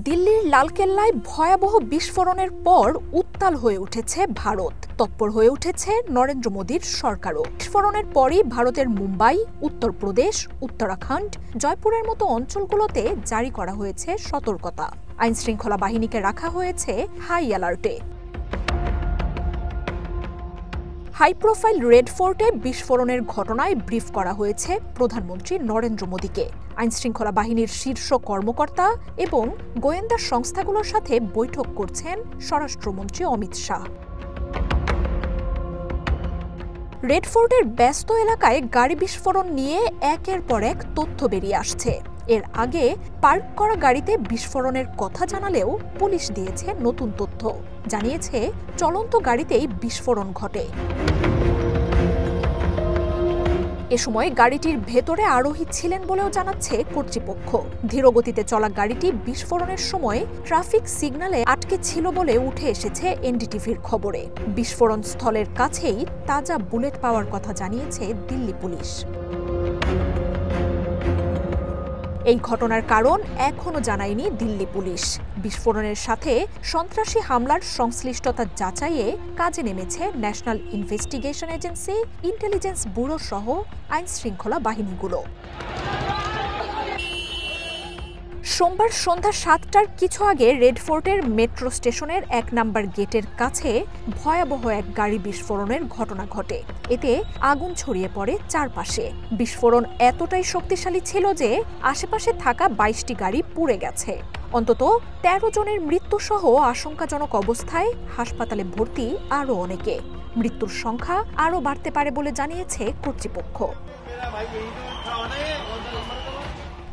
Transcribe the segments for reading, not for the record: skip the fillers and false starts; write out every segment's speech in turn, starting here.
দিল্লির লালকেল্লায় ভয়াবহ বিস্ফোরণের পর উত্তাল হয়ে উঠেছে ভারত। তৎপর হয়ে উঠেছে নরেন্দ্র মোদীর সরকারও। বিস্ফোরণের পরই ভারতের মুম্বাই, উত্তরপ্রদেশ, উত্তরাখণ্ড, জয়পুরের মতো অঞ্চলগুলোতে জারি করা হয়েছে সতর্কতা। আইনশৃঙ্খলা বাহিনীকে রাখা হয়েছে হাই অ্যালার্টে। হাই প্রোফাইল রেড ফোর্টে বিস্ফোরণের ঘটনায় ব্রিফ করা হয়েছে প্রধানমন্ত্রী নরেন্দ্র মোদীকে। আইনশৃঙ্খলা বাহিনীর শীর্ষ কর্মকর্তা এবং গোয়েন্দা সংস্থাগুলোর সাথে বৈঠক করছেন স্বরাষ্ট্রমন্ত্রী অমিত শাহ। রেড ফোর্টের ব্যস্ত এলাকায় গাড়ি বিস্ফোরণ নিয়ে একের পর এক তথ্য বেরিয়ে আসছে। এর আগে পার্ক করা গাড়িতে বিস্ফোরণের কথা জানালেও পুলিশ দিয়েছে নতুন তথ্য। জানিয়েছে চলন্ত গাড়িতেই বিস্ফোরণ ঘটে। এ সময় গাড়িটির ভেতরে আরোহী ছিলেন বলেও জানাচ্ছে কর্তৃপক্ষ। ধীরগতিতে চলা গাড়িটি বিস্ফোরণের সময় ট্রাফিক সিগন্যালে আটকে ছিল বলে উঠে এসেছে এনডিটিভির খবরে। বিস্ফোরণ স্থলের কাছেই তাজা বুলেট পাওয়ার কথা জানিয়েছে দিল্লি পুলিশ। এই ঘটনার কারণ এখনো জানায়নি দিল্লি পুলিশ। বিস্ফোরণের সাথে সন্ত্রাসী হামলার সংশ্লিষ্টতা যাচাইয়ে কাজে নেমেছে national investigation agency, intelligence bureau সহ আইনশৃঙ্খলা বাহিনীগুলো। সোমবার সন্ধ্যা 7টার কিছু আগে রেড ফোর্টের মেট্রো স্টেশনের 1 নম্বর গেটের কাছে ভয়াবহ এক গাড়ি বিস্ফোরণের ঘটনা ঘটে। এতে আগুন ছড়িয়ে পড়ে চারপাশে। বিস্ফোরণ এতটাই শক্তিশালী ছিল যে আশেপাশে থাকা 22টি গাড়ি পুড়ে গেছে। অন্তত 13 জনের মৃত্যুসহ আশঙ্কাজনক অবস্থায় হাসপাতালে ভর্তি আরও অনেকে। মৃত্যুর সংখ্যা আরও বাড়তে পারে বলে জানিয়েছে কর্তৃপক্ষ।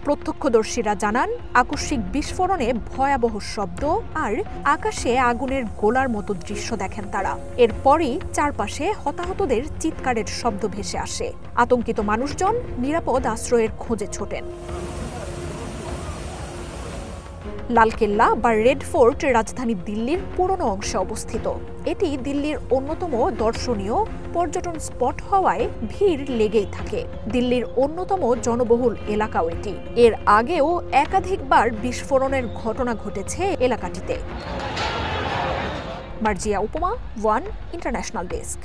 প্রত্যক্ষদর্শীরা জানান, আকস্মিক বিস্ফোরণে ভয়াবহ শব্দ আর আকাশে আগুনের গোলার মতো দৃশ্য দেখেন তারা। এরপরই চারপাশে হতাহতদের চিৎকারের শব্দ ভেসে আসে। আতঙ্কিত মানুষজন নিরাপদ আশ্রয়ের খোঁজে ছোটেন। লালকেল্লা বা রেড ফোর্ট রাজধানী দিল্লির পুরনো অংশে অবস্থিত। এটি দিল্লির অন্যতম দর্শনীয় পর্যটন স্পট হওয়ায় ভিড় লেগেই থাকে। দিল্লির অন্যতম জনবহুল এলাকাও এটি। এর আগেও একাধিকবার বিস্ফোরণের ঘটনা ঘটেছে এলাকাটিতে। মার্জিয়া উপমা, ওয়ান ইন্টারন্যাশনাল ডেস্ক।